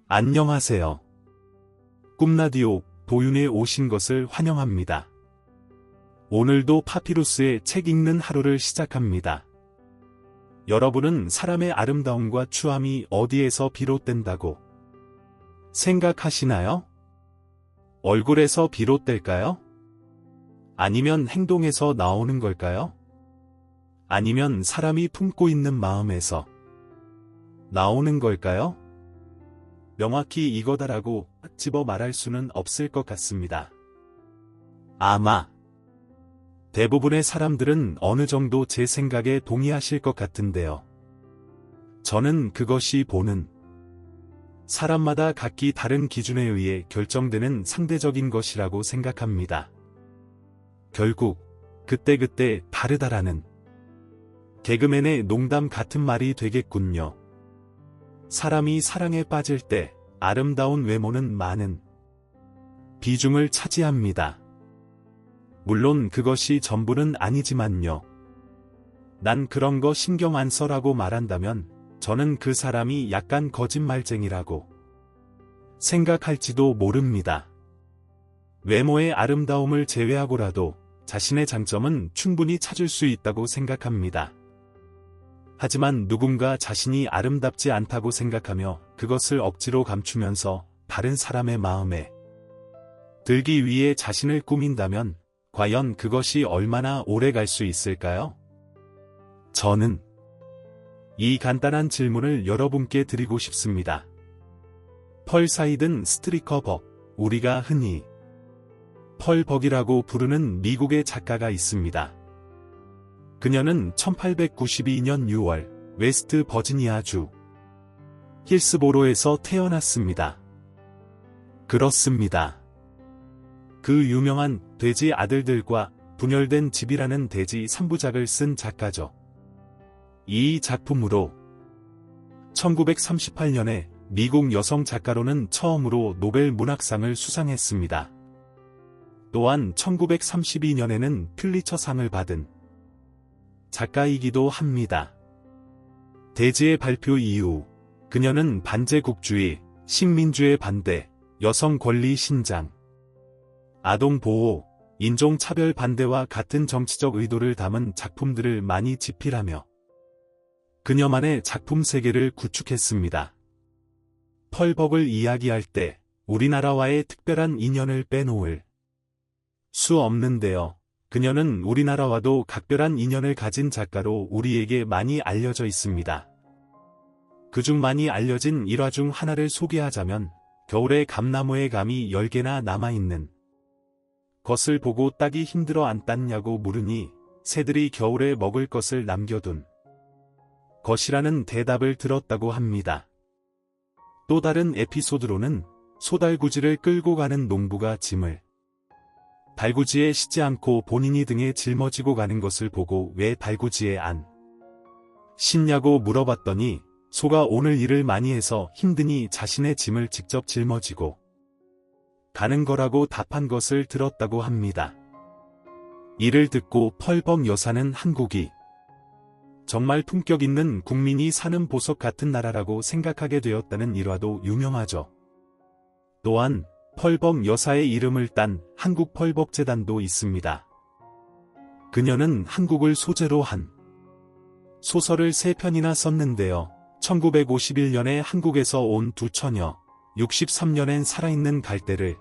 안녕하세요. 꿈라디오 도윤에 오신 것을 환영합니다. 오늘도 파피루스의 책 읽는 하루를 시작합니다. 여러분은 사람의 아름다움과 추함이 어디에서 비롯된다고 생각하시나요? 얼굴에서 비롯될까요? 아니면 행동에서 나오는 걸까요? 아니면 사람이 품고 있는 마음에서 나오는 걸까요? 명확히 이거다라고 집어 말할 수는 없을 것 같습니다. 아마 대부분의 사람들은 어느 정도 제 생각에 동의하실 것 같은데요. 저는 그것이 보는 사람마다 각기 다른 기준에 의해 결정되는 상대적인 것이라고 생각합니다. 결국 그때그때 다르다라는 개그맨의 농담 같은 말이 되겠군요. 사람이 사랑에 빠질 때 아름다운 외모는 많은 비중을 차지합니다. 물론 그것이 전부는 아니지만요. 난 그런 거 신경 안 써라고 말한다면 저는 그 사람이 약간 거짓말쟁이라고 생각할지도 모릅니다. 외모의 아름다움을 제외하고라도 자신의 장점은 충분히 찾을 수 있다고 생각합니다. 하지만 누군가 자신이 아름답지 않다고 생각하며 그것을 억지로 감추면서 다른 사람의 마음에 들기 위해 자신을 꾸민다면 과연 그것이 얼마나 오래 갈 수 있을까요? 저는 이 간단한 질문을 여러분께 드리고 싶습니다. 펄 사이든 스트리커 벅, 우리가 흔히 펄 벅이라고 부르는 미국의 작가가 있습니다. 그녀는 1892년 6월 웨스트 버지니아주 힐스보로에서 태어났습니다. 그렇습니다. 그 유명한 돼지 아들들과 분열된 집이라는 돼지 3부작을 쓴 작가죠. 이 작품으로 1938년에 미국 여성 작가로는 처음으로 노벨 문학상을 수상했습니다. 또한 1932년에는 퓰리처상을 받은 작가이기도 합니다. 돼지의 발표 이후 그녀는 반제국주의, 식민주의 반대, 여성 권리 신장, 아동 보호, 인종차별 반대와 같은 정치적 의도를 담은 작품들을 많이 집필하며 그녀만의 작품 세계를 구축했습니다. 펄 벅을 이야기할 때 우리나라와의 특별한 인연을 빼놓을 수 없는데요. 그녀는 우리나라와도 각별한 인연을 가진 작가로 우리에게 많이 알려져 있습니다. 그중 많이 알려진 일화 중 하나를 소개하자면 겨울에 감나무에 감이 10개나 남아있는 것을 보고 따기 힘들어 안 땄냐고 물으니 새들이 겨울에 먹을 것을 남겨둔 것이라는 대답을 들었다고 합니다. 또 다른 에피소드로는 소달구지를 끌고 가는 농부가 짐을 달구지에 싣지 않고 본인이 등에 짊어지고 가는 것을 보고 왜 달구지에 안 싣냐고 물어봤더니 소가 오늘 일을 많이 해서 힘드니 자신의 짐을 직접 짊어지고 가는 거라고 답한 것을 들었다고 합니다. 이를 듣고 펄 벅 여사는 한국이 정말 품격 있는 국민이 사는 보석 같은 나라라고 생각하게 되었다는 일화도 유명하죠. 또한 펄 벅 여사의 이름을 딴 한국 펄벅재단도 있습니다. 그녀는 한국을 소재로 한 소설을 3편이나 썼는데요. 1951년에 한국에서 온 두 처녀, 63년엔 살아있는 갈대를,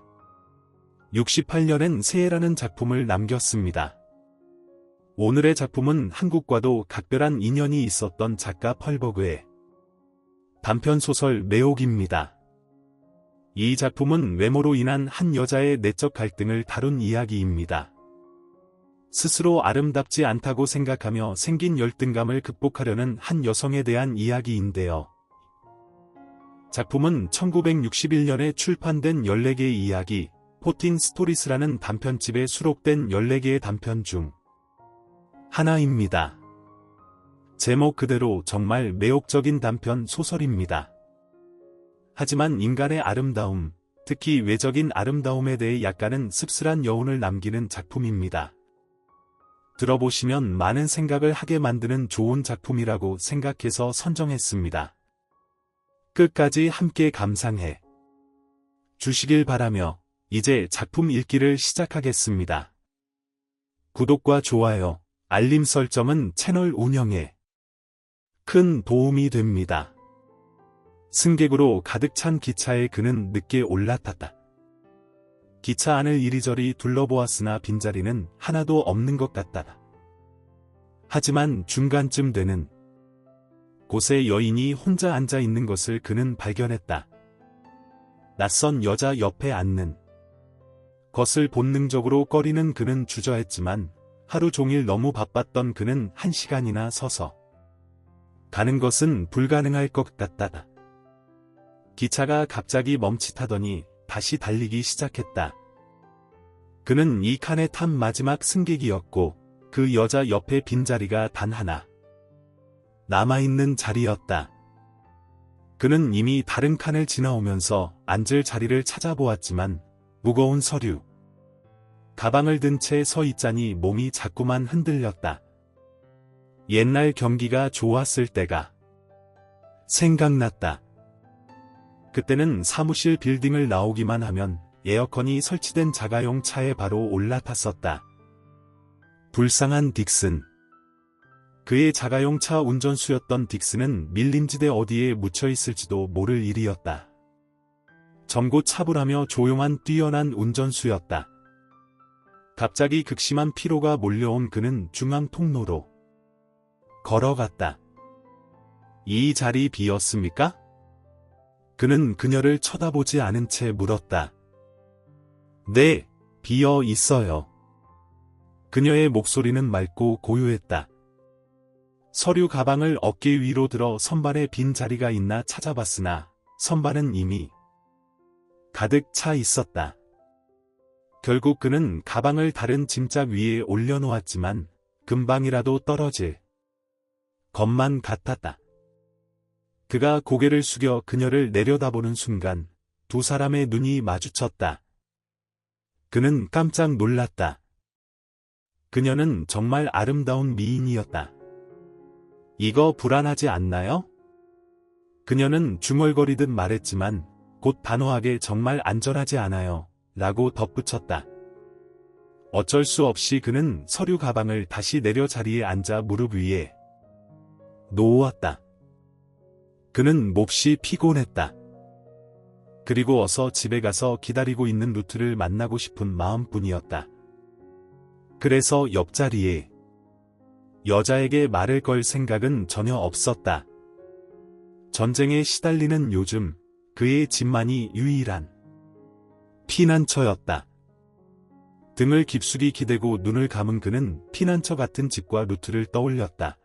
68년엔 새해라는 작품을 남겼습니다. 오늘의 작품은 한국과도 각별한 인연이 있었던 작가 펄 벅의 단편소설 매옥입니다. 이 작품은 외모로 인한 한 여자의 내적 갈등을 다룬 이야기입니다. 스스로 아름답지 않다고 생각하며 생긴 열등감을 극복하려는 한 여성에 대한 이야기인데요. 작품은 1961년에 출판된 14개의 이야기, 14 스토리스라는 단편집에 수록된 14개의 단편 중 하나입니다. 제목 그대로 정말 매혹적인 단편 소설입니다. 하지만 인간의 아름다움, 특히 외적인 아름다움에 대해 약간은 씁쓸한 여운을 남기는 작품입니다. 들어보시면 많은 생각을 하게 만드는 좋은 작품이라고 생각해서 선정했습니다. 끝까지 함께 감상해 주시길 바라며 이제 작품 읽기를 시작하겠습니다. 구독과 좋아요, 알림 설정은 채널 운영에 큰 도움이 됩니다. 승객으로 가득 찬 기차에 그는 늦게 올라탔다. 기차 안을 이리저리 둘러보았으나 빈자리는 하나도 없는 것 같다. 하지만 중간쯤 되는 곳에 여인이 혼자 앉아 있는 것을 그는 발견했다. 낯선 여자 옆에 앉는 것을 본능적으로 꺼리는 그는 주저했지만 하루 종일 너무 바빴던 그는 1시간이나 서서 가는 것은 불가능할 것 같다. 기차가 갑자기 멈칫하더니 다시 달리기 시작했다. 그는 이 칸에 탄 마지막 승객이었고 그 여자 옆에 빈자리가 단 하나 남아있는 자리였다. 그는 이미 다른 칸을 지나오면서 앉을 자리를 찾아보았지만 무거운 서류 가방을 든 채 서 있자니 몸이 자꾸만 흔들렸다. 옛날 경기가 좋았을 때가 생각났다. 그때는 사무실 빌딩을 나오기만 하면 에어컨이 설치된 자가용 차에 바로 올라탔었다. 불쌍한 딕슨. 그의 자가용 차 운전수였던 딕슨은 밀림지대 어디에 묻혀있을지도 모를 일이었다. 젊고 차분하며 조용한 뛰어난 운전수였다. 갑자기 극심한 피로가 몰려온 그는 중앙 통로로 걸어갔다. 이 자리 비었습니까? 그는 그녀를 쳐다보지 않은 채 물었다. 네, 비어 있어요. 그녀의 목소리는 맑고 고요했다. 서류 가방을 어깨 위로 들어 선반에 빈 자리가 있나 찾아봤으나 선반은 이미 가득 차 있었다. 결국 그는 가방을 다른 짐짝 위에 올려놓았지만 금방이라도 떨어질 것만 같았다. 그가 고개를 숙여 그녀를 내려다보는 순간 두 사람의 눈이 마주쳤다. 그는 깜짝 놀랐다. 그녀는 정말 아름다운 미인이었다. 이거 불안하지 않나요? 그녀는 중얼거리듯 말했지만 곧 단호하게 정말 안전하지 않아요. 라고 덧붙였다. 어쩔 수 없이 그는 서류 가방을 다시 내려 자리에 앉아 무릎 위에 놓았다. 그는 몹시 피곤했다. 그리고 어서 집에 가서 기다리고 있는 루트를 만나고 싶은 마음뿐이었다. 그래서 옆자리에 여자에게 말을 걸 생각은 전혀 없었다. 전쟁에 시달리는 요즘 그의 집만이 유일한 피난처였다. 등을 깊숙이 기대고 눈을 감은 그는 피난처 같은 집과 루트를 떠올렸다.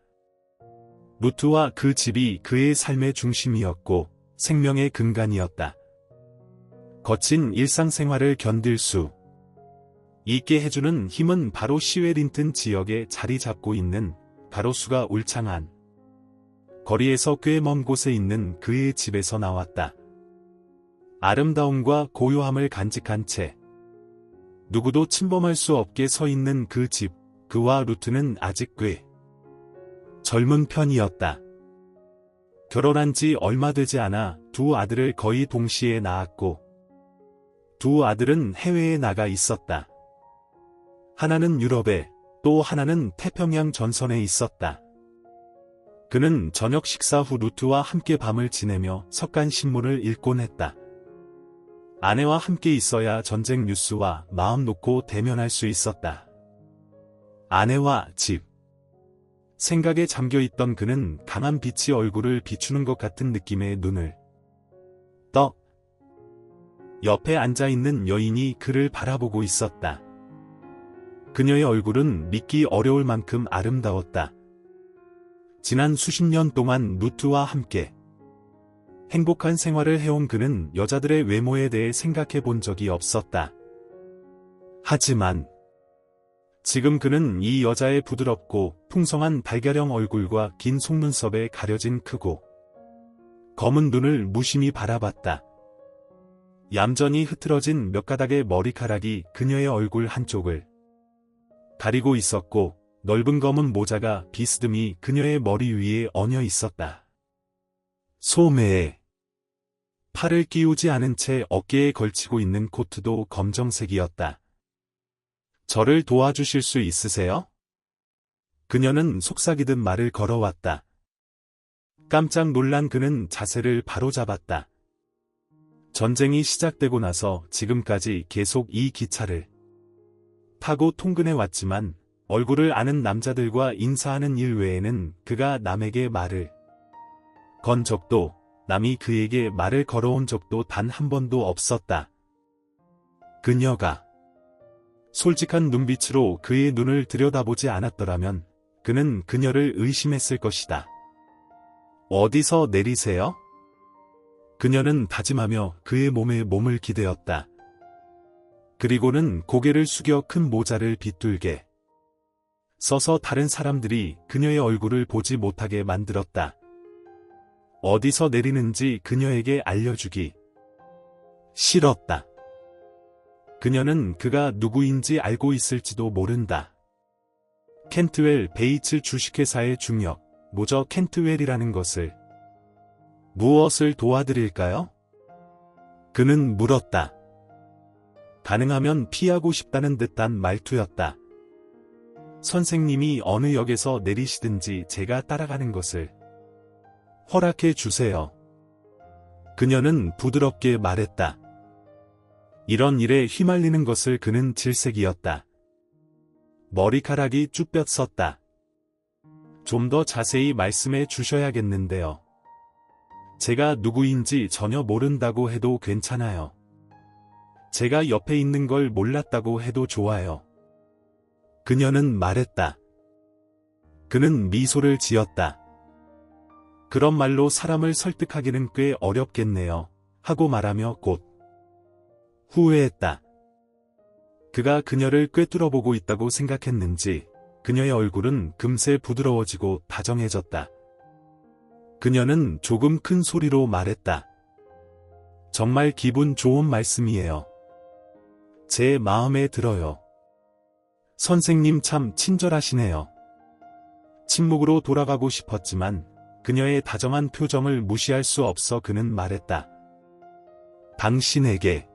루트와 그 집이 그의 삶의 중심이었고 생명의 근간이었다. 거친 일상생활을 견딜 수 있게 해주는 힘은 바로 시웨린튼 지역에 자리 잡고 있는 가로수가 울창한 거리에서 꽤 먼 곳에 있는 그의 집에서 나왔다. 아름다움과 고요함을 간직한 채 누구도 침범할 수 없게 서 있는 그 집, 그와 루트는 아직 꽤 젊은 편이었다. 결혼한 지 얼마 되지 않아 두 아들을 거의 동시에 낳았고 두 아들은 해외에 나가 있었다. 하나는 유럽에, 또 하나는 태평양 전선에 있었다. 그는 저녁 식사 후 루트와 함께 밤을 지내며 석간신문을 읽곤 했다. 아내와 함께 있어야 전쟁 뉴스와 마음 놓고 대면할 수 있었다. 아내와 집. 생각에 잠겨있던 그는 강한 빛이 얼굴을 비추는 것 같은 느낌의 눈을 떠. 옆에 앉아있는 여인이 그를 바라보고 있었다. 그녀의 얼굴은 믿기 어려울 만큼 아름다웠다. 지난 수십 년 동안 루트와 함께 행복한 생활을 해온 그는 여자들의 외모에 대해 생각해 본 적이 없었다. 하지만 지금 그는 이 여자의 부드럽고 풍성한 달걀형 얼굴과 긴 속눈썹에 가려진 크고 검은 눈을 무심히 바라봤다. 얌전히 흐트러진 몇 가닥의 머리카락이 그녀의 얼굴 한쪽을 가리고 있었고 넓은 검은 모자가 비스듬히 그녀의 머리 위에 얹어 있었다. 소매에 팔을 끼우지 않은 채 어깨에 걸치고 있는 코트도 검정색이었다. 저를 도와주실 수 있으세요? 그녀는 속삭이듯 말을 걸어왔다. 깜짝 놀란 그는 자세를 바로잡았다. 전쟁이 시작되고 나서 지금까지 계속 이 기차를 타고 통근해 왔지만 얼굴을 아는 남자들과 인사하는 일 외에는 그가 남에게 말을 건 적도, 남이 그에게 말을 걸어온 적도 단 한 번도 없었다. 그녀가 솔직한 눈빛으로 그의 눈을 들여다보지 않았더라면 그는 그녀를 의심했을 것이다. 어디서 내리세요? 그녀는 다짐하며 그의 몸에 몸을 기대었다. 그리고는 고개를 숙여 큰 모자를 빗둘게 써서 다른 사람들이 그녀의 얼굴을 보지 못하게 만들었다. 어디서 내리는지 그녀에게 알려주기 싫었다. 그녀는 그가 누구인지 알고 있을지도 모른다. 켄트웰 베이츠 주식회사의 중역, 모저 켄트웰이라는 것을 무엇을 도와드릴까요? 그는 물었다. 가능하면 피하고 싶다는 듯한 말투였다. 선생님이 어느 역에서 내리시든지 제가 따라가는 것을 허락해 주세요. 그녀는 부드럽게 말했다. 이런 일에 휘말리는 것을 그는 질색이었다. 머리카락이 쭉 뻗었다. 좀 더 자세히 말씀해 주셔야겠는데요. 제가 누구인지 전혀 모른다고 해도 괜찮아요. 제가 옆에 있는 걸 몰랐다고 해도 좋아요. 그녀는 말했다. 그는 미소를 지었다. 그런 말로 사람을 설득하기는 꽤 어렵겠네요. 하고 말하며 곧 후회했다. 그가 그녀를 꿰뚫어보고 있다고 생각했는지 그녀의 얼굴은 금세 부드러워지고 다정해졌다. 그녀는 조금 큰 소리로 말했다. 정말 기분 좋은 말씀이에요. 제 마음에 들어요. 선생님 참 친절하시네요. 침묵으로 돌아가고 싶었지만 그녀의 다정한 표정을 무시할 수 없어 그는 말했다. 당신에게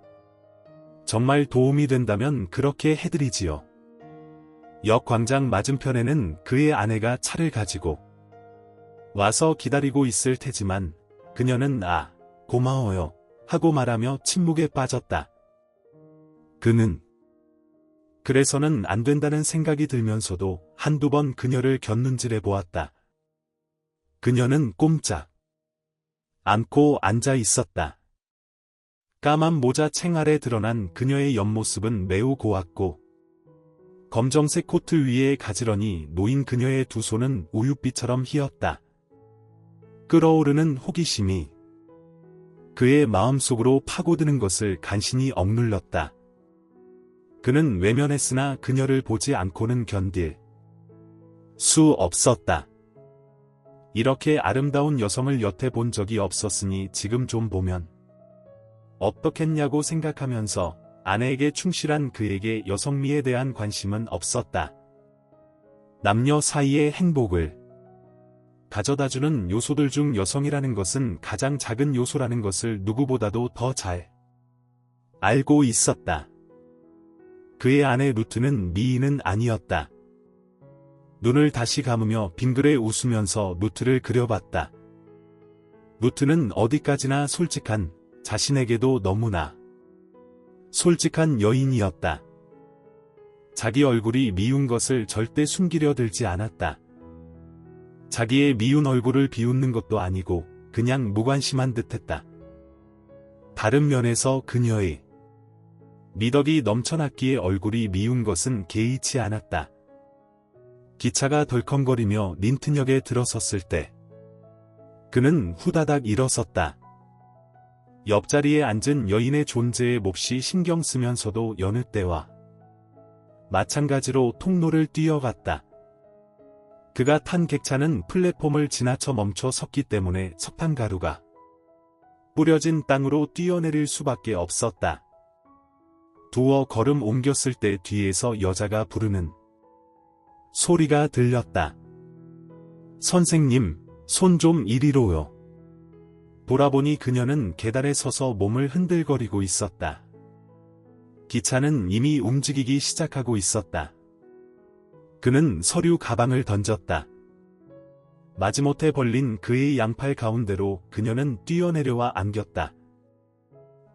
정말 도움이 된다면 그렇게 해드리지요. 역 광장 맞은편에는 그의 아내가 차를 가지고 와서 기다리고 있을 테지만 그녀는 고마워요 하고 말하며 침묵에 빠졌다. 그는 그래서는 안 된다는 생각이 들면서도 한두 번 그녀를 곁눈질해 보았다. 그녀는 꼼짝 않고 앉아 있었다. 까만 모자 챙 아래 드러난 그녀의 옆모습은 매우 고왔고 검정색 코트 위에 가지런히 놓인 그녀의 두 손은 우윳빛처럼 희었다. 끓어오르는 호기심이 그의 마음속으로 파고드는 것을 간신히 억눌렀다. 그는 외면했으나 그녀를 보지 않고는 견딜 수 없었다. 이렇게 아름다운 여성을 여태 본 적이 없었으니 지금 좀 보면 어떻겠냐고 생각하면서 아내에게 충실한 그에게 여성미에 대한 관심은 없었다. 남녀 사이의 행복을 가져다주는 요소들 중 여성이라는 것은 가장 작은 요소라는 것을 누구보다도 더 잘 알고 있었다. 그의 아내 루트는 미인은 아니었다. 눈을 다시 감으며 빙그레 웃으면서 루트를 그려봤다. 루트는 어디까지나 솔직한, 자신에게도 너무나 솔직한 여인이었다. 자기 얼굴이 미운 것을 절대 숨기려 들지 않았다. 자기의 미운 얼굴을 비웃는 것도 아니고 그냥 무관심한 듯했다. 다른 면에서 그녀의 미덕이 넘쳐났기에 얼굴이 미운 것은 개의치 않았다. 기차가 덜컹거리며 린튼역에 들어섰을 때 그는 후다닥 일어섰다. 옆자리에 앉은 여인의 존재에 몹시 신경 쓰면서도 여느 때와 마찬가지로 통로를 뛰어갔다. 그가 탄 객차는 플랫폼을 지나쳐 멈춰 섰기 때문에 석탄가루가 뿌려진 땅으로 뛰어내릴 수밖에 없었다. 두어 걸음 옮겼을 때 뒤에서 여자가 부르는 소리가 들렸다. 선생님, 손 좀 이리로요. 돌아보니 그녀는 계단에 서서 몸을 흔들거리고 있었다. 기차는 이미 움직이기 시작하고 있었다. 그는 서류 가방을 던졌다. 마지못해 벌린 그의 양팔 가운데로 그녀는 뛰어내려와 안겼다.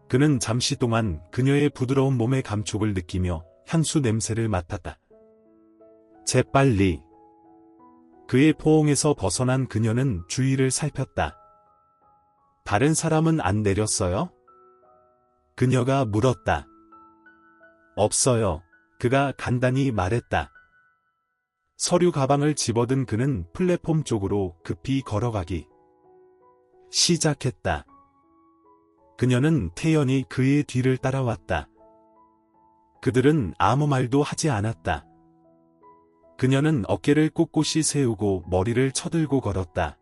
그는 잠시 동안 그녀의 부드러운 몸의 감촉을 느끼며 향수 냄새를 맡았다. 재빨리. 그의 포옹에서 벗어난 그녀는 주위를 살폈다. 다른 사람은 안 내렸어요? 그녀가 물었다. 없어요. 그가 간단히 말했다. 서류 가방을 집어든 그는 플랫폼 쪽으로 급히 걸어가기 시작했다. 그녀는 태연히 그의 뒤를 따라왔다. 그들은 아무 말도 하지 않았다. 그녀는 어깨를 꼿꼿이 세우고 머리를 쳐들고 걸었다.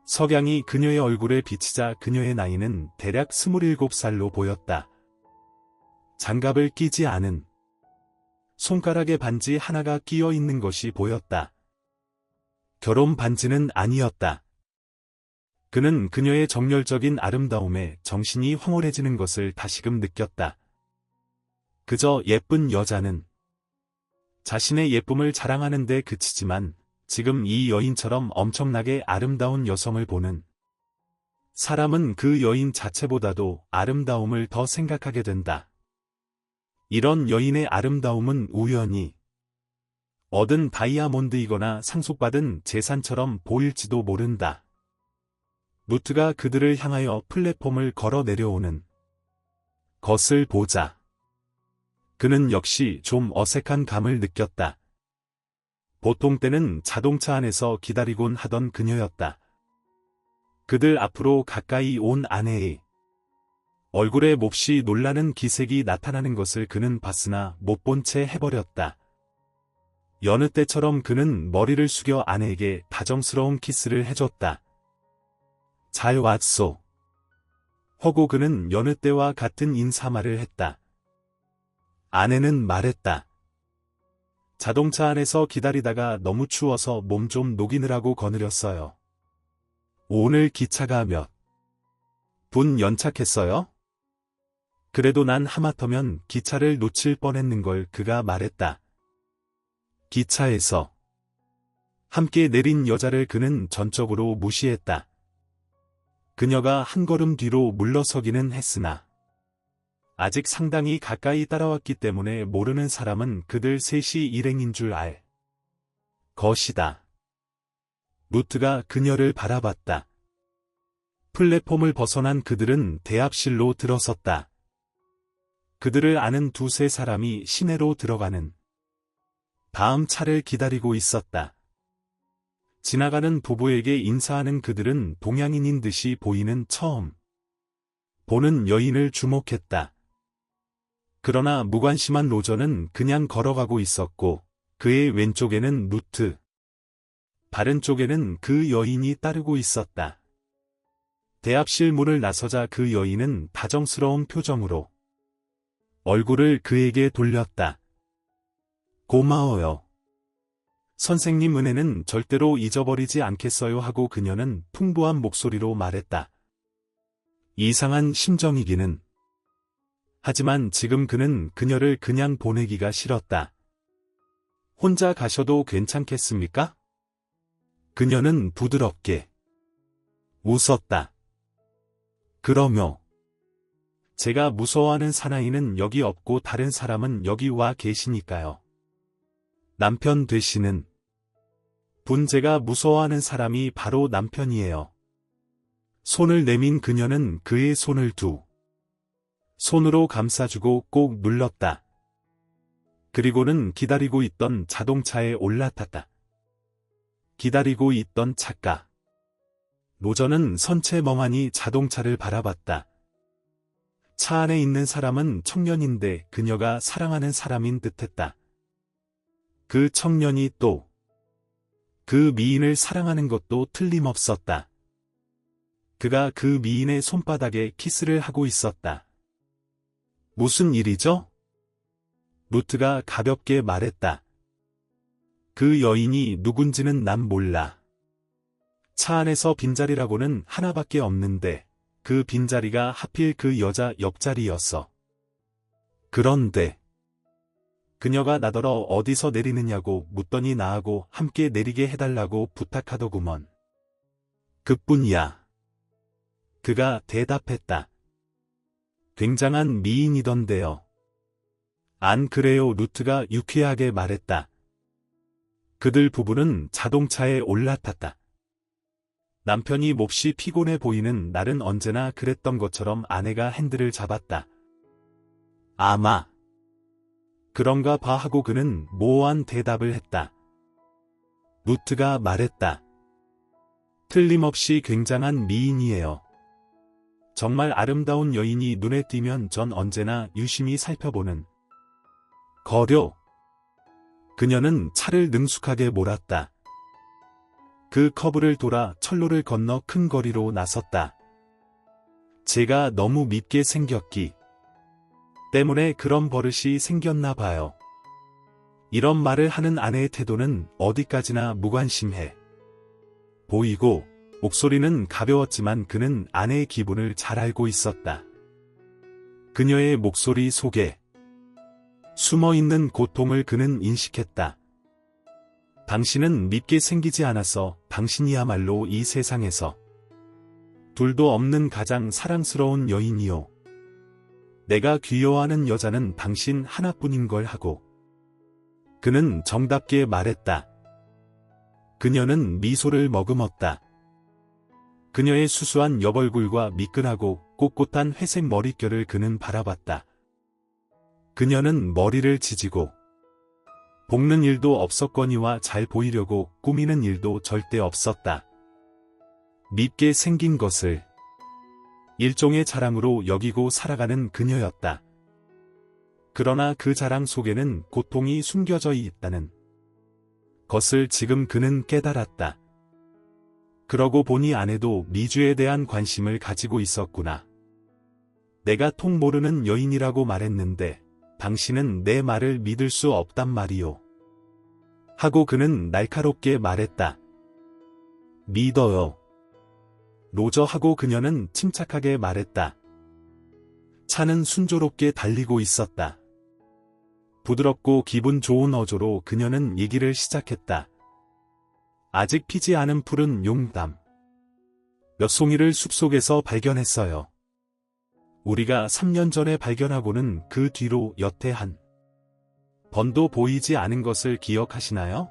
석양이 그녀의 얼굴에 비치자 그녀의 나이는 대략 27살로 보였다. 장갑을 끼지 않은 손가락에 반지 하나가 끼어 있는 것이 보였다. 결혼 반지는 아니었다. 그는 그녀의 정열적인 아름다움에 정신이 황홀해지는 것을 다시금 느꼈다. 그저 예쁜 여자는 자신의 예쁨을 자랑하는 데 그치지만 지금 이 여인처럼 엄청나게 아름다운 여성을 보는 사람은 그 여인 자체보다도 아름다움을 더 생각하게 된다. 이런 여인의 아름다움은 우연히 얻은 다이아몬드이거나 상속받은 재산처럼 보일지도 모른다. 루트가 그들을 향하여 플랫폼을 걸어 내려오는 것을 보자. 그는 역시 좀 어색한 감을 느꼈다. 보통 때는 자동차 안에서 기다리곤 하던 그녀였다. 그들 앞으로 가까이 온 아내의 얼굴에 몹시 놀라는 기색이 나타나는 것을 그는 봤으나 못 본 채 해버렸다. 여느 때처럼 그는 머리를 숙여 아내에게 다정스러운 키스를 해줬다. 잘 왔소. 허고 그는 여느 때와 같은 인사말을 했다. 아내는 말했다. 자동차 안에서 기다리다가 너무 추워서 몸 좀 녹이느라고 거느렸어요. 오늘 기차가 몇 분 연착했어요? 그래도 난 하마터면 기차를 놓칠 뻔했는걸. 그가 말했다. 기차에서 함께 내린 여자를 그는 전적으로 무시했다. 그녀가 한 걸음 뒤로 물러서기는 했으나 아직 상당히 가까이 따라왔기 때문에 모르는 사람은 그들 셋이 일행인 줄 알 것이다. 루트가 그녀를 바라봤다. 플랫폼을 벗어난 그들은 대합실로 들어섰다. 그들을 아는 두세 사람이 시내로 들어가는 다음 차를 기다리고 있었다. 지나가는 부부에게 인사하는 그들은 동양인인 듯이 보이는 처음 보는 여인을 주목했다. 그러나 무관심한 로저는 그냥 걸어가고 있었고 그의 왼쪽에는 루트, 바른 쪽에는 그 여인이 따르고 있었다. 대합실 문을 나서자 그 여인은 다정스러운 표정으로 얼굴을 그에게 돌렸다. 고마워요. 선생님 은혜는 절대로 잊어버리지 않겠어요 하고 그녀는 풍부한 목소리로 말했다. 이상한 심정이기는 하지만 지금 그는 그녀를 그냥 보내기가 싫었다. 혼자 가셔도 괜찮겠습니까? 그녀는 부드럽게 웃었다. 그러며 제가 무서워하는 사나이는 여기 없고 다른 사람은 여기 와 계시니까요. 남편 되시는 분 제가 무서워하는 사람이 바로 남편이에요. 손을 내민 그녀는 그의 손을 두 손으로 감싸주고 꼭 눌렀다. 그리고는 기다리고 있던 자동차에 올라탔다. 기다리고 있던 차가. 로저는 선체 멍하니 자동차를 바라봤다. 차 안에 있는 사람은 청년인데 그녀가 사랑하는 사람인 듯했다. 그 청년이 또 그 미인을 사랑하는 것도 틀림없었다. 그가 그 미인의 손바닥에 키스를 하고 있었다. 무슨 일이죠? 루트가 가볍게 말했다. 그 여인이 누군지는 난 몰라. 차 안에서 빈자리라고는 하나밖에 없는데 그 빈자리가 하필 그 여자 옆자리였어. 그런데 그녀가 나더러 어디서 내리느냐고 묻더니 나하고 함께 내리게 해달라고 부탁하더구먼. 그뿐이야. 그가 대답했다. 굉장한 미인이던데요. 안 그래요? 루트가 유쾌하게 말했다. 그들 부부는 자동차에 올라탔다. 남편이 몹시 피곤해 보이는 날은 언제나 그랬던 것처럼 아내가 핸들을 잡았다. 아마 그런가 봐 하고 그는 모호한 대답을 했다. 루트가 말했다. 틀림없이 굉장한 미인이에요. 정말 아름다운 여인이 눈에 띄면 전 언제나 유심히 살펴보는 거려. 그녀는 차를 능숙하게 몰았다. 그 커브를 돌아 철로를 건너 큰 거리로 나섰다. 제가 너무 밉게 생겼기 때문에 그런 버릇이 생겼나 봐요. 이런 말을 하는 아내의 태도는 어디까지나 무관심해 보이고 목소리는 가벼웠지만 그는 아내의 기분을 잘 알고 있었다. 그녀의 목소리 속에 숨어있는 고통을 그는 인식했다. 당신은 밉게 생기지 않아서 당신이야말로 이 세상에서 둘도 없는 가장 사랑스러운 여인이요. 내가 귀여워하는 여자는 당신 하나뿐인 걸 하고. 그는 정답게 말했다. 그녀는 미소를 머금었다. 그녀의 수수한 옆얼굴과 미끈하고 꼿꼿한 회색 머릿결을 그는 바라봤다. 그녀는 머리를 지지고 볶는 일도 없었거니와 잘 보이려고 꾸미는 일도 절대 없었다. 밉게 생긴 것을 일종의 자랑으로 여기고 살아가는 그녀였다. 그러나 그 자랑 속에는 고통이 숨겨져 있다는 것을 지금 그는 깨달았다. 그러고 보니 아내도 미주에 대한 관심을 가지고 있었구나. 내가 통 모르는 여인이라고 말했는데 당신은 내 말을 믿을 수 없단 말이요. 하고 그는 날카롭게 말했다. 믿어요. 로저 하고 그녀는 침착하게 말했다. 차는 순조롭게 달리고 있었다. 부드럽고 기분 좋은 어조로 그녀는 얘기를 시작했다. 아직 피지 않은 푸른 용담. 몇 송이를 숲속에서 발견했어요. 우리가 3년 전에 발견하고는 그 뒤로 여태 한 번도 보이지 않은 것을 기억하시나요?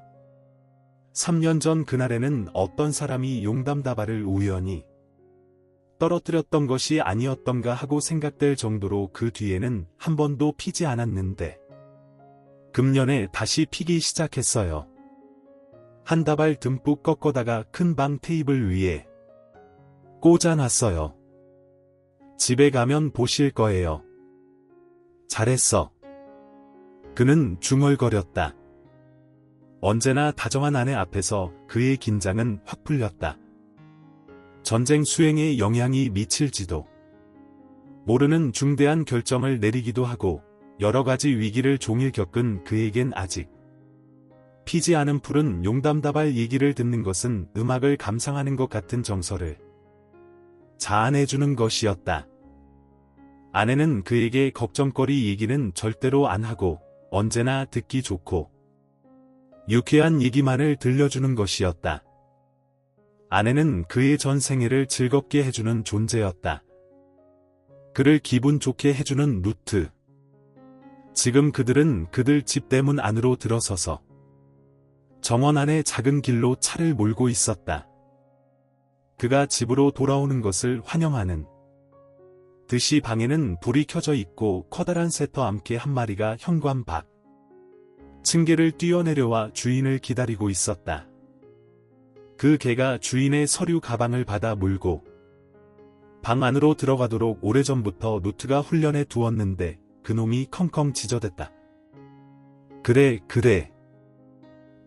3년 전 그날에는 어떤 사람이 용담다발을 우연히 떨어뜨렸던 것이 아니었던가 하고 생각될 정도로 그 뒤에는 한 번도 피지 않았는데 금년에 다시 피기 시작했어요. 한 다발 듬뿍 꺾어다가 큰 방 테이블 위에 꽂아놨어요. 집에 가면 보실 거예요. 잘했어. 그는 중얼거렸다. 언제나 다정한 아내 앞에서 그의 긴장은 확 풀렸다. 전쟁 수행에 영향이 미칠지도 모르는 중대한 결정을 내리기도 하고 여러 가지 위기를 종일 겪은 그에겐 아직 피지 않은 푸른 용담다발 얘기를 듣는 것은 음악을 감상하는 것 같은 정서를 자아내주는 것이었다. 아내는 그에게 걱정거리 얘기는 절대로 안 하고 언제나 듣기 좋고 유쾌한 얘기만을 들려주는 것이었다. 아내는 그의 전 생애를 즐겁게 해주는 존재였다. 그를 기분 좋게 해주는 루트. 지금 그들은 그들 집 대문 안으로 들어서서 정원 안의 작은 길로 차를 몰고 있었다. 그가 집으로 돌아오는 것을 환영하는 듯이 방에는 불이 켜져 있고 커다란 세터 암캐 한 마리가 현관 밖 층계를 뛰어내려와 주인을 기다리고 있었다. 그 개가 주인의 서류 가방을 받아 물고 방 안으로 들어가도록 오래전부터 루트가 훈련해 두었는데 그놈이 컹컹 지저댔다. 그래.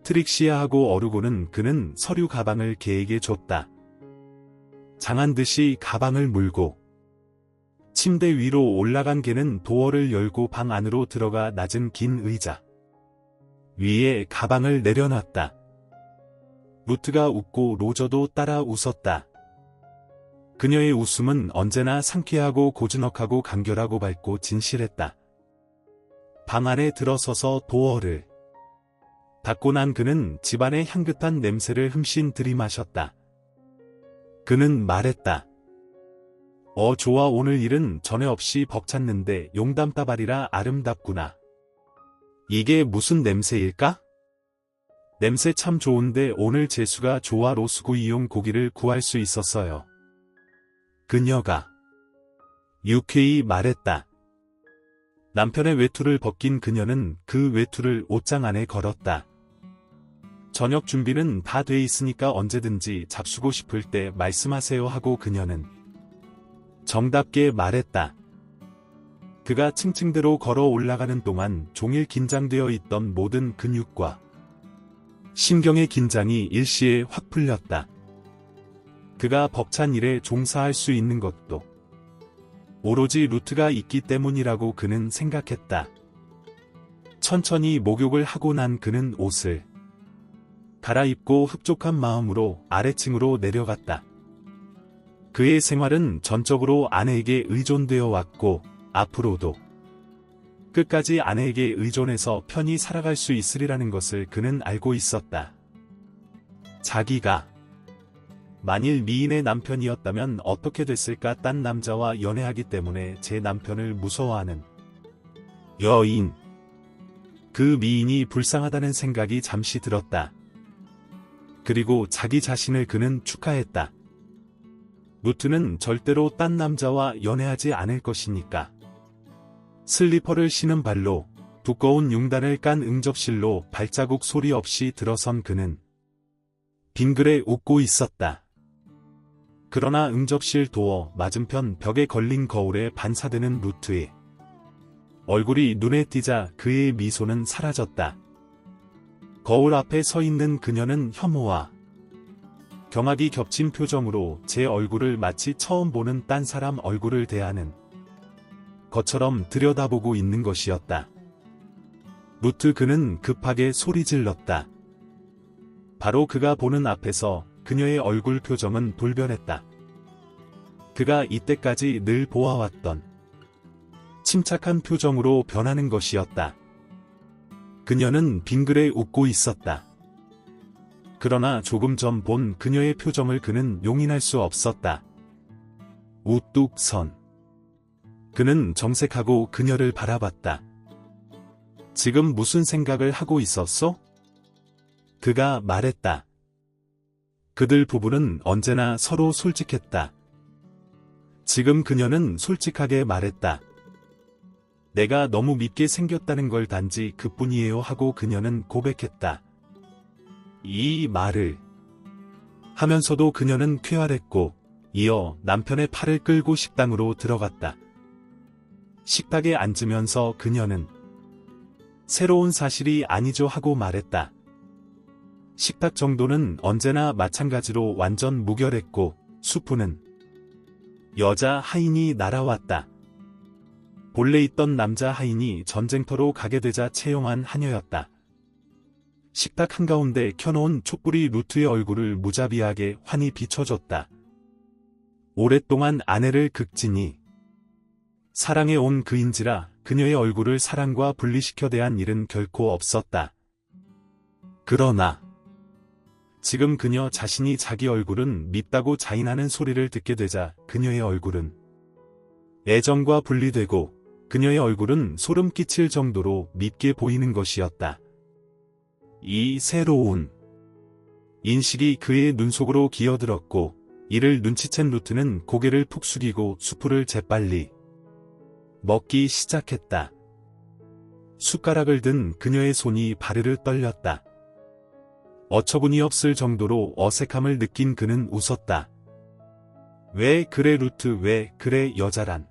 트릭시야 하고 어르고는 그는 서류 가방을 개에게 줬다. 장한듯이 가방을 물고 침대 위로 올라간 개는 도어를 열고 방 안으로 들어가 낮은 긴 의자 위에 가방을 내려놨다. 루트가 웃고 로저도 따라 웃었다. 그녀의 웃음은 언제나 상쾌하고 고즈넉하고 간결하고 밝고 진실했다. 방 안에 들어서서 도어를 닫고 난 그는 집안의 향긋한 냄새를 흠씬 들이마셨다. 그는 말했다. 좋아, 오늘 일은 전에 없이 벅찼는데 용담다발이라 아름답구나. 이게 무슨 냄새일까? 냄새 참 좋은데 오늘 재수가 좋아. 로스구이용 고기를 구할 수 있었어요. 그녀가 유쾌히 말했다. 남편의 외투를 벗긴 그녀는 그 외투를 옷장 안에 걸었다. 저녁 준비는 다 돼 있으니까 언제든지 잡수고 싶을 때 말씀하세요 하고 그녀는 정답게 말했다. 그가 층층대로 걸어 올라가는 동안 종일 긴장되어 있던 모든 근육과 심경의 긴장이 일시에 확 풀렸다. 그가 벅찬 일에 종사할 수 있는 것도 오로지 루트가 있기 때문이라고 그는 생각했다. 천천히 목욕을 하고 난 그는 옷을 갈아입고 흡족한 마음으로 아래층으로 내려갔다. 그의 생활은 전적으로 아내에게 의존되어 왔고 앞으로도 끝까지 아내에게 의존해서 편히 살아갈 수 있으리라는 것을 그는 알고 있었다. 자기가 만일 미인의 남편이었다면 어떻게 됐을까? 딴 남자와 연애하기 때문에 제 남편을 무서워하는 여인. 그 미인이 불쌍하다는 생각이 잠시 들었다. 그리고 자기 자신을 그는 축하했다. 루트는 절대로 딴 남자와 연애하지 않을 것이니까. 슬리퍼를 신은 발로 두꺼운 융단을 깐 응접실로 발자국 소리 없이 들어선 그는 빙그레 웃고 있었다. 그러나 응접실 도어 맞은편 벽에 걸린 거울에 반사되는 루트의 얼굴이 눈에 띄자 그의 미소는 사라졌다. 거울 앞에 서 있는 그녀는 혐오와 경악이 겹친 표정으로 제 얼굴을 마치 처음 보는 딴 사람 얼굴을 대하는 것처럼 들여다보고 있는 것이었다. 루트, 그는 급하게 소리질렀다. 바로 그가 보는 앞에서 그녀의 얼굴 표정은 돌변했다. 그가 이때까지 늘 보아왔던 침착한 표정으로 변하는 것이었다. 그녀는 빙그레 웃고 있었다. 그러나 조금 전 본 그녀의 표정을 그는 용인할 수 없었다. 우뚝 선. 그는 정색하고 그녀를 바라봤다. 지금 무슨 생각을 하고 있었소? 그가 말했다. 그들 부부는 언제나 서로 솔직했다. 지금 그녀는 솔직하게 말했다. 내가 너무 밉게 생겼다는 걸 단지 그뿐이에요 하고 그녀는 고백했다. 이 말을 하면서도 그녀는 쾌활했고 이어 남편의 팔을 끌고 식당으로 들어갔다. 식탁에 앉으면서 그녀는 새로운 사실이 아니죠 하고 말했다. 식탁 정도는 언제나 마찬가지로 완전 무결했고 수프는 여자 하인이 날아왔다. 본래 있던 남자 하인이 전쟁터로 가게 되자 채용한 하녀였다. 식탁 한가운데 켜놓은 촛불이 루트의 얼굴을 무자비하게 환히 비춰줬다. 오랫동안 아내를 극진히 사랑해온 그인지라 그녀의 얼굴을 사랑과 분리시켜 대한 일은 결코 없었다. 그러나 지금 그녀 자신이 자기 얼굴은 밉다고 자인하는 소리를 듣게 되자 그녀의 얼굴은 애정과 분리되고 그녀의 얼굴은 소름 끼칠 정도로 밉게 보이는 것이었다. 이 새로운 인식이 그의 눈 속으로 기어들었고 이를 눈치챈 루트는 고개를 푹 숙이고 수프를 재빨리 먹기 시작했다. 숟가락을 든 그녀의 손이 바르르 떨렸다. 어처구니 없을 정도로 어색함을 느낀 그는 웃었다. 왜 그래 루트, 왜 그래 여자란.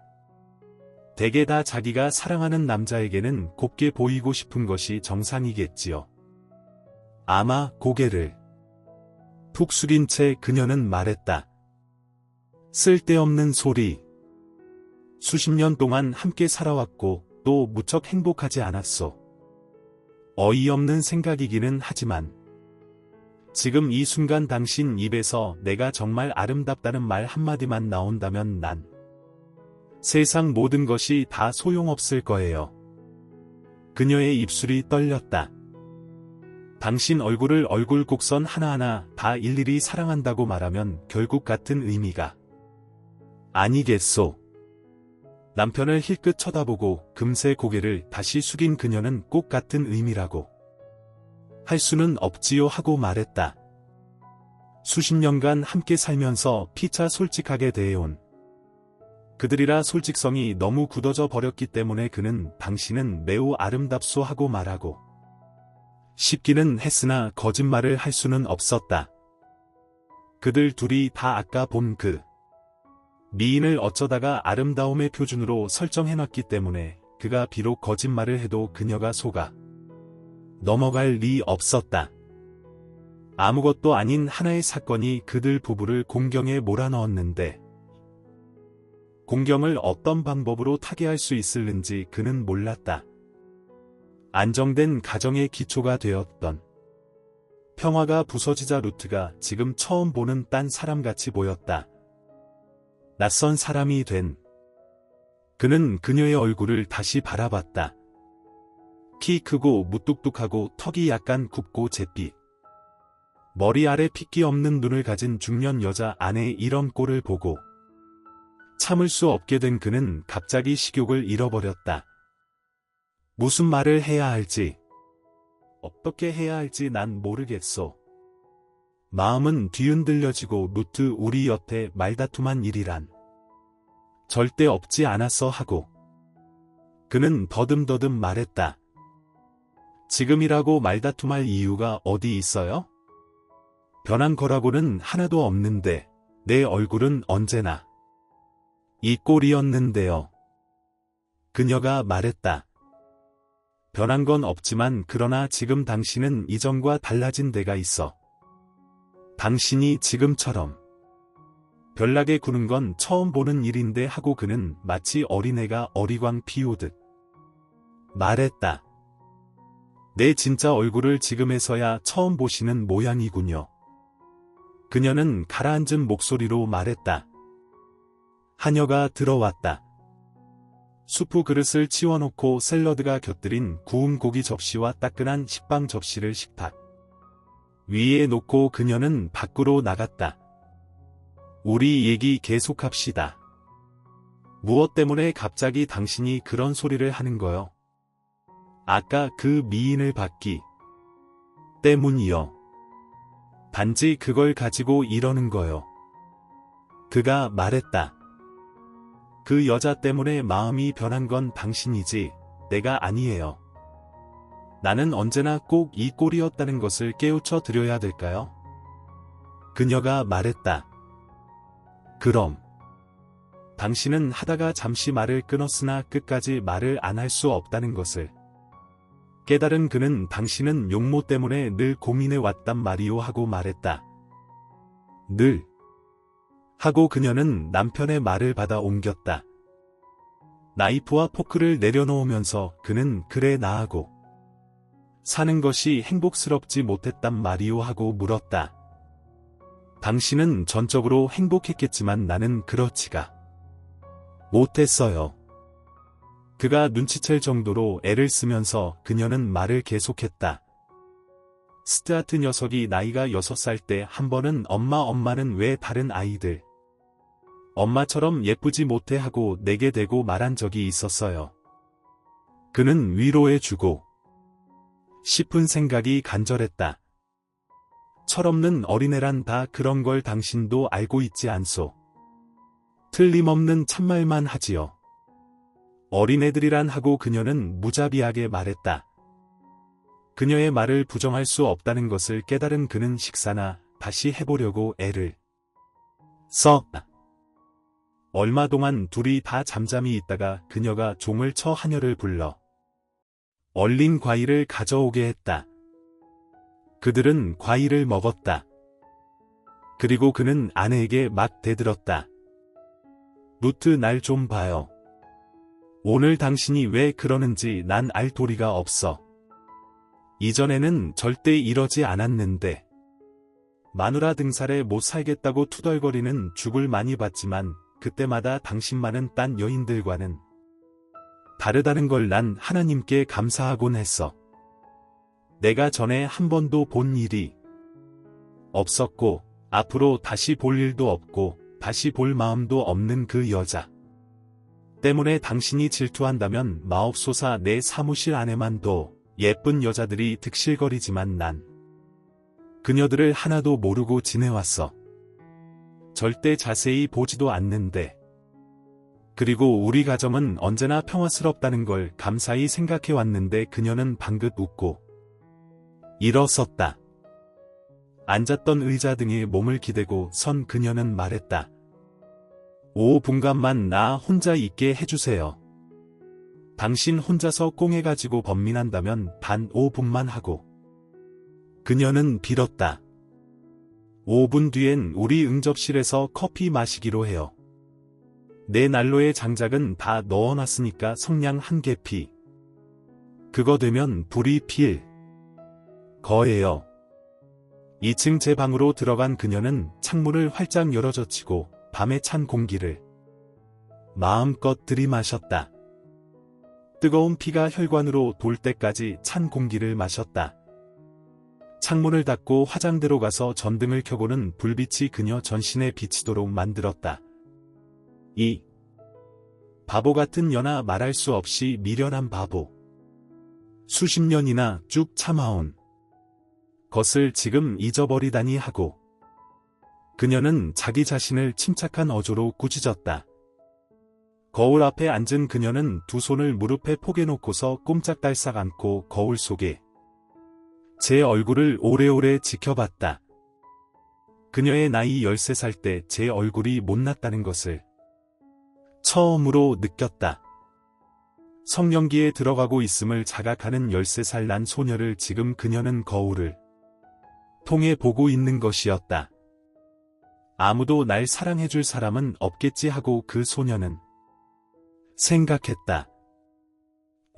대개 다 자기가 사랑하는 남자에게는 곱게 보이고 싶은 것이 정상이겠지요. 아마 고개를 푹 숙인 채 그녀는 말했다. 쓸데없는 소리. 수십 년 동안 함께 살아왔고 또 무척 행복하지 않았소. 어이없는 생각이기는 하지만 지금 이 순간 당신 입에서 내가 정말 아름답다는 말 한마디만 나온다면 난 세상 모든 것이 다 소용없을 거예요. 그녀의 입술이 떨렸다. 당신 얼굴을 얼굴 곡선 하나하나 다 일일이 사랑한다고 말하면 결국 같은 의미가 아니겠소. 남편을 힐끗 쳐다보고 금세 고개를 다시 숙인 그녀는 꼭 같은 의미라고 할 수는 없지요 하고 말했다. 수십 년간 함께 살면서 피차 솔직하게 대해온 그들이라 솔직성이 너무 굳어져 버렸기 때문에 그는 당신은 매우 아름답소 하고 말하고 싶기는 했으나 거짓말을 할 수는 없었다. 그들 둘이 다 아까 본 그 미인을 어쩌다가 아름다움의 표준으로 설정해놨기 때문에 그가 비록 거짓말을 해도 그녀가 속아 넘어갈 리 없었다. 아무것도 아닌 하나의 사건이 그들 부부를 공경에 몰아넣었는데 공경을 어떤 방법으로 타개할 수 있을는지 그는 몰랐다. 안정된 가정의 기초가 되었던 평화가 부서지자 루트가 지금 처음 보는 딴 사람같이 보였다. 낯선 사람이 된 그는 그녀의 얼굴을 다시 바라봤다. 키 크고 무뚝뚝하고 턱이 약간 굽고 잿빛 머리 아래 핏기 없는 눈을 가진 중년 여자 아내의 이런 꼴을 보고 참을 수 없게 된 그는 갑자기 식욕을 잃어버렸다. 무슨 말을 해야 할지, 어떻게 해야 할지 난 모르겠소. 마음은 뒤흔들려지고 루트 우리 여태 말다툼한 일이란 절대 없지 않았어 하고 그는 더듬더듬 말했다. 지금이라고 말다툼할 이유가 어디 있어요? 변한 거라고는 하나도 없는데 내 얼굴은 언제나 이 꼴이었는데요. 그녀가 말했다. 변한 건 없지만 그러나 지금 당신은 이전과 달라진 데가 있어. 당신이 지금처럼 별나게 구는 건 처음 보는 일인데 하고 그는 마치 어린애가 어리광 피우듯 말했다. 내 진짜 얼굴을 지금에서야 처음 보시는 모양이군요. 그녀는 가라앉은 목소리로 말했다. 하녀가 들어왔다. 수프 그릇을 치워놓고 샐러드가 곁들인 구운 고기 접시와 따끈한 식빵 접시를 식탁 위에 놓고 그녀는 밖으로 나갔다. 우리 얘기 계속합시다. 무엇 때문에 갑자기 당신이 그런 소리를 하는 거요? 아까 그 미인을 봤기 때문이요. 단지 그걸 가지고 이러는 거요. 그가 말했다. 그 여자 때문에 마음이 변한 건 당신이지 내가 아니에요. 나는 언제나 꼭 이 꼴이었다는 것을 깨우쳐 드려야 될까요? 그녀가 말했다. 그럼 당신은 하다가 잠시 말을 끊었으나 끝까지 말을 안 할 수 없다는 것을 깨달은 그는 당신은 용모 때문에 늘 고민해 왔단 말이오 하고 말했다. 늘 하고 그녀는 남편의 말을 받아 옮겼다. 나이프와 포크를 내려놓으면서 그는 그래 나하고 사는 것이 행복스럽지 못했단 말이오 하고 물었다. 당신은 전적으로 행복했겠지만 나는 그렇지가 못했어요. 그가 눈치챌 정도로 애를 쓰면서 그녀는 말을 계속했다. 스튜아트 녀석이 나이가 6살 때 한 번은 엄마는 왜 다른 아이들 엄마처럼 예쁘지 못해 하고 내게 대고 말한 적이 있었어요. 그는 위로해주고 싶은 생각이 간절했다. 철없는 어린애란 다 그런 걸 당신도 알고 있지 않소. 틀림없는 참말만 하지요. 어린애들이란 하고 그녀는 무자비하게 말했다. 그녀의 말을 부정할 수 없다는 것을 깨달은 그는 식사나 다시 해보려고 애를 썼다. 얼마 동안 둘이 다 잠잠히 있다가 그녀가 종을 쳐 하녀를 불러 얼린 과일을 가져오게 했다. 그들은 과일을 먹었다. 그리고 그는 아내에게 막 대들었다. 루트 날 좀 봐요. 오늘 당신이 왜 그러는지 난 알 도리가 없어. 이전에는 절대 이러지 않았는데 마누라 등살에 못 살겠다고 투덜거리는 죽을 많이 봤지만 그때마다 당신만은 딴 여인들과는 다르다는 걸 난 하나님께 감사하곤 했어. 내가 전에 한 번도 본 일이 없었고 앞으로 다시 볼 일도 없고 다시 볼 마음도 없는 그 여자 때문에 당신이 질투한다면 마옵소사. 내 사무실 안에만 도 예쁜 여자들이 득실거리지만 난 그녀들을 하나도 모르고 지내왔어. 절대 자세히 보지도 않는데. 그리고 우리 가정은 언제나 평화스럽다는 걸 감사히 생각해왔는데 그녀는 방긋 웃고 일어섰다. 앉았던 의자 등에 몸을 기대고 선 그녀는 말했다. 5분간만 나 혼자 있게 해주세요. 당신 혼자서 꽁해가지고 번민한다면 단 5분만 하고. 그녀는 빌었다. 5분 뒤엔 우리 응접실에서 커피 마시기로 해요. 내 난로에 장작은 다 넣어놨으니까 성냥 한 개피. 그거 되면 불이 필 거예요. 2층 제 방으로 들어간 그녀는 창문을 활짝 열어젖히고 밤에 찬 공기를 마음껏 들이마셨다. 뜨거운 피가 혈관으로 돌 때까지 찬 공기를 마셨다. 창문을 닫고 화장대로 가서 전등을 켜고는 불빛이 그녀 전신에 비치도록 만들었다. 이 바보 같은 연하 말할 수 없이 미련한 바보. 수십 년이나 쭉 참아온 것을 지금 잊어버리다니 하고 그녀는 자기 자신을 침착한 어조로 꾸짖었다. 거울 앞에 앉은 그녀는 두 손을 무릎에 포개놓고서 꼼짝달싹 앉고 거울 속에 제 얼굴을 오래오래 지켜봤다. 그녀의 나이 13살 때 제 얼굴이 못났다는 것을 처음으로 느꼈다. 성년기에 들어가고 있음을 자각하는 13살 난 소녀를 지금 그녀는 거울을 통해 보고 있는 것이었다. 아무도 날 사랑해줄 사람은 없겠지 하고 그 소녀는 생각했다.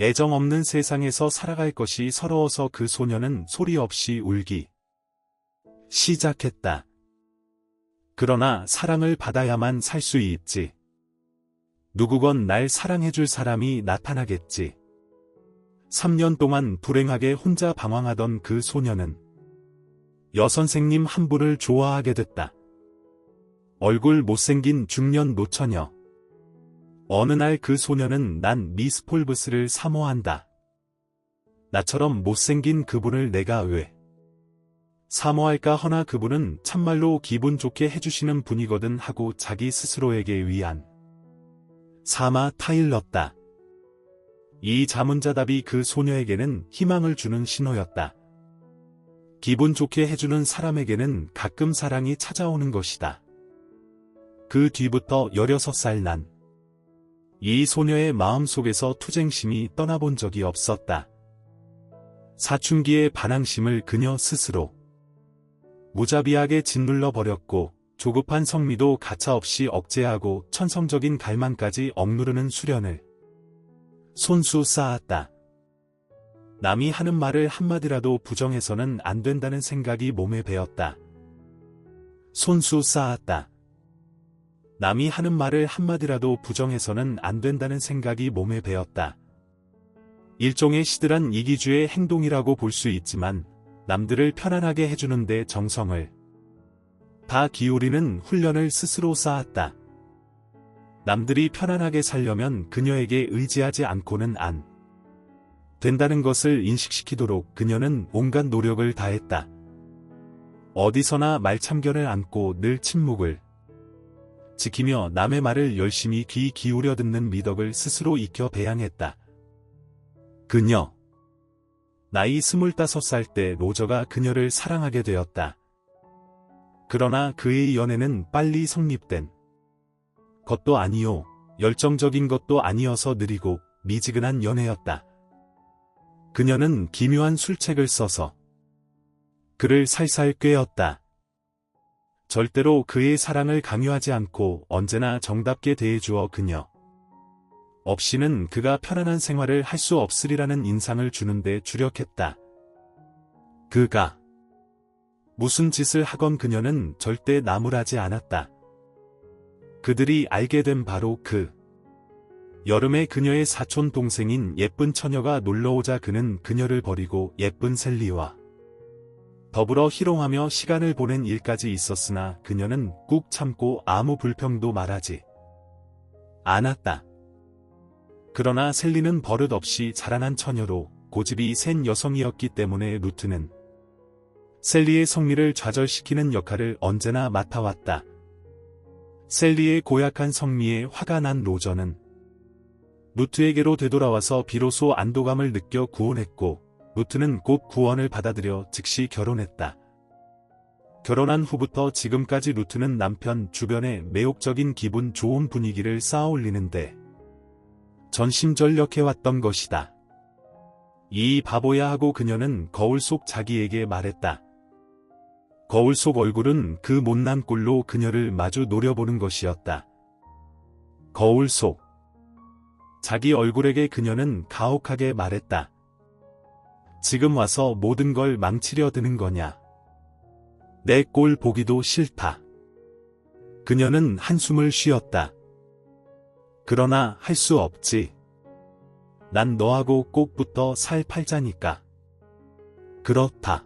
애정 없는 세상에서 살아갈 것이 서러워서 그 소녀는 소리 없이 울기 시작했다. 그러나 사랑을 받아야만 살 수 있지. 누구건 날 사랑해줄 사람이 나타나겠지. 3년 동안 불행하게 혼자 방황하던 그 소녀는 여선생님 한 분을 좋아하게 됐다. 얼굴 못생긴 중년 노처녀. 어느 날 그 소녀는 난 미스 폴브스를 사모한다. 나처럼 못생긴 그분을 내가 왜 사모할까 허나 그분은 참말로 기분 좋게 해주시는 분이거든 하고 자기 스스로에게 위안 삼아 타일렀다. 이 자문자답이 그 소녀에게는 희망을 주는 신호였다. 기분 좋게 해주는 사람에게는 가끔 사랑이 찾아오는 것이다. 그 뒤부터 16살 난 이 소녀의 마음속에서 투쟁심이 떠나본 적이 없었다. 사춘기의 반항심을 그녀 스스로 무자비하게 짓눌러 버렸고 조급한 성미도 가차없이 억제하고 천성적인 갈망까지 억누르는 수련을 손수 쌓았다. 남이 하는 말을 한마디라도 부정해서는 안 된다는 생각이 몸에 배었다. 손수 쌓았다. 남이 하는 말을 한마디라도 부정해서는 안 된다는 생각이 몸에 배었다. 일종의 시들한 이기주의 행동이라고 볼 수 있지만 남들을 편안하게 해주는데 정성을 다 기울이는 훈련을 스스로 쌓았다. 남들이 편안하게 살려면 그녀에게 의지하지 않고는 안 된다는 것을 인식시키도록 그녀는 온갖 노력을 다했다. 어디서나 말참견을 안고 늘 침묵을 지키며 남의 말을 열심히 귀 기울여 듣는 미덕을 스스로 익혀 배양했다. 그녀. 나이 25살 때 로저가 그녀를 사랑하게 되었다. 그러나 그의 연애는 빨리 성립된 것도 아니요, 열정적인 것도 아니어서 느리고 미지근한 연애였다. 그녀는 기묘한 술책을 써서 그를 살살 꿰었다. 절대로 그의 사랑을 강요하지 않고 언제나 정답게 대해주어 그녀 없이는 그가 편안한 생활을 할 수 없으리라는 인상을 주는데 주력했다. 그가 무슨 짓을 하건 그녀는 절대 나무라지 않았다. 그들이 알게 된 바로 그 여름에 그녀의 사촌 동생인 예쁜 처녀가 놀러오자 그는 그녀를 버리고 예쁜 셀리와 더불어 희롱하며 시간을 보낸 일까지 있었으나 그녀는 꾹 참고 아무 불평도 말하지 않았다. 그러나 셀리는 버릇없이 자라난 처녀로 고집이 센 여성이었기 때문에 루트는 셀리의 성미를 좌절시키는 역할을 언제나 맡아왔다. 셀리의 고약한 성미에 화가 난 로저는 루트에게로 되돌아와서 비로소 안도감을 느껴 구원했고 루트는 곧 구원을 받아들여 즉시 결혼했다. 결혼한 후부터 지금까지 루트는 남편 주변에 매혹적인 기분 좋은 분위기를 쌓아올리는데 전심전력해왔던 것이다. 이 바보야 하고 그녀는 거울 속 자기에게 말했다. 거울 속 얼굴은 그 못난 꼴로 그녀를 마주 노려보는 것이었다. 거울 속 자기 얼굴에게 그녀는 가혹하게 말했다. 지금 와서 모든 걸 망치려 드는 거냐. 내 꼴 보기도 싫다. 그녀는 한숨을 쉬었다. 그러나 할 수 없지. 난 너하고 꼭 붙어 살 팔자니까. 그렇다.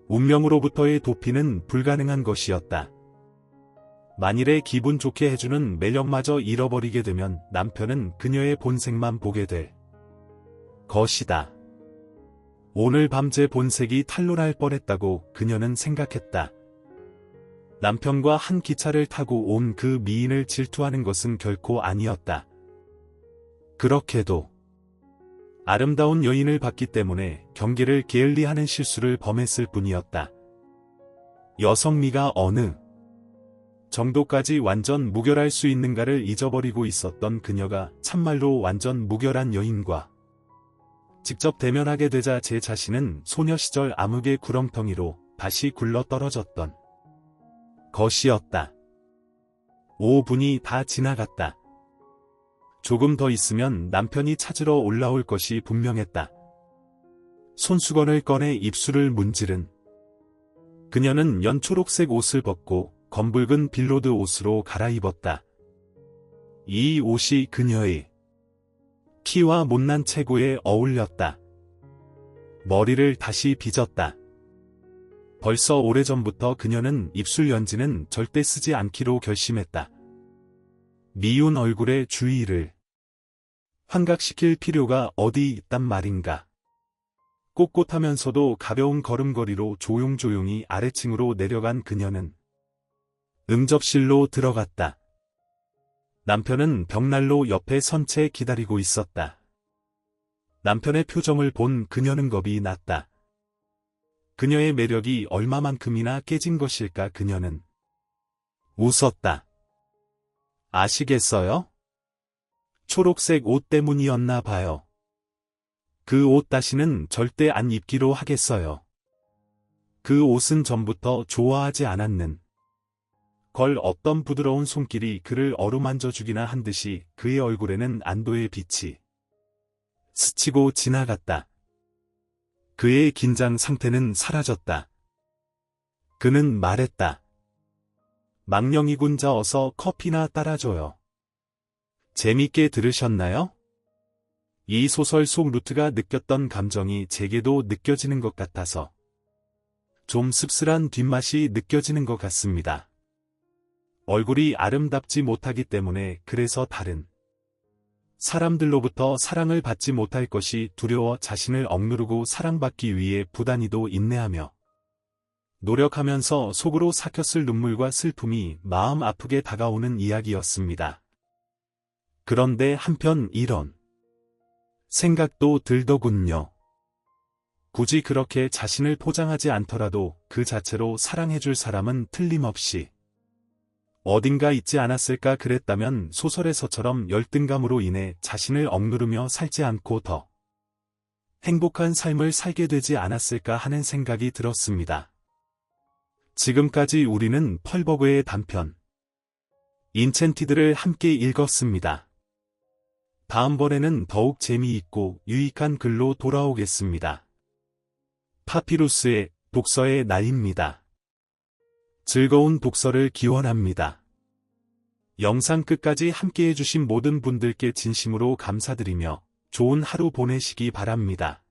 운명으로부터의 도피는 불가능한 것이었다. 만일에 기분 좋게 해주는 매력마저 잃어버리게 되면 남편은 그녀의 본색만 보게 될 것이다. 오늘 밤 제 본색이 탄로날 뻔했다고 그녀는 생각했다. 남편과 한 기차를 타고 온 그 미인을 질투하는 것은 결코 아니었다. 그렇게도 아름다운 여인을 봤기 때문에 경계를 게을리하는 실수를 범했을 뿐이었다. 여성미가 어느 정도까지 완전 무결할 수 있는가를 잊어버리고 있었던 그녀가 참말로 완전 무결한 여인과 직접 대면하게 되자 제 자신은 소녀 시절 암흑의 구렁텅이로 다시 굴러 떨어졌던 것이었다. 5분이 다 지나갔다. 조금 더 있으면 남편이 찾으러 올라올 것이 분명했다. 손수건을 꺼내 입술을 문지른 그녀는 연초록색 옷을 벗고 검붉은 빌로드 옷으로 갈아입었다. 이 옷이 그녀의 키와 못난 체구에 어울렸다. 머리를 다시 빗었다. 벌써 오래전부터 그녀는 입술 연지는 절대 쓰지 않기로 결심했다. 미운 얼굴의 주의를 환각시킬 필요가 어디 있단 말인가. 꼿꼿하면서도 가벼운 걸음걸이로 조용조용히 아래층으로 내려간 그녀는 응접실로 들어갔다. 남편은 벽난로 옆에 선 채 기다리고 있었다. 남편의 표정을 본 그녀는 겁이 났다. 그녀의 매력이 얼마만큼이나 깨진 것일까. 그녀는 웃었다. 아시겠어요? 초록색 옷 때문이었나 봐요. 그 옷 다시는 절대 안 입기로 하겠어요. 그 옷은 전부터 좋아하지 않았는 걸 어떤 부드러운 손길이 그를 어루만져 주기나 한 듯이 그의 얼굴에는 안도의 빛이 스치고 지나갔다. 그의 긴장 상태는 사라졌다. 그는 말했다. 망령이군 자 어서 커피나 따라줘요. 재밌게 들으셨나요? 이 소설 속 루트가 느꼈던 감정이 제게도 느껴지는 것 같아서 좀 씁쓸한 뒷맛이 느껴지는 것 같습니다. 얼굴이 아름답지 못하기 때문에 그래서 다른 사람들로부터 사랑을 받지 못할 것이 두려워 자신을 억누르고 사랑받기 위해 부단히도 인내하며 노력하면서 속으로 삭혔을 눈물과 슬픔이 마음 아프게 다가오는 이야기였습니다. 그런데 한편 이런 생각도 들더군요. 굳이 그렇게 자신을 포장하지 않더라도 그 자체로 사랑해줄 사람은 틀림없이 어딘가 있지 않았을까. 그랬다면 소설에서처럼 열등감으로 인해 자신을 억누르며 살지 않고 더 행복한 삶을 살게 되지 않았을까 하는 생각이 들었습니다. 지금까지 우리는 펄버그의 단편 인챈티드를 함께 읽었습니다. 다음번에는 더욱 재미있고 유익한 글로 돌아오겠습니다. 파피루스의 독서의 날입니다. 즐거운 독서를 기원합니다. 영상 끝까지 함께해 주신 모든 분들께 진심으로 감사드리며 좋은 하루 보내시기 바랍니다.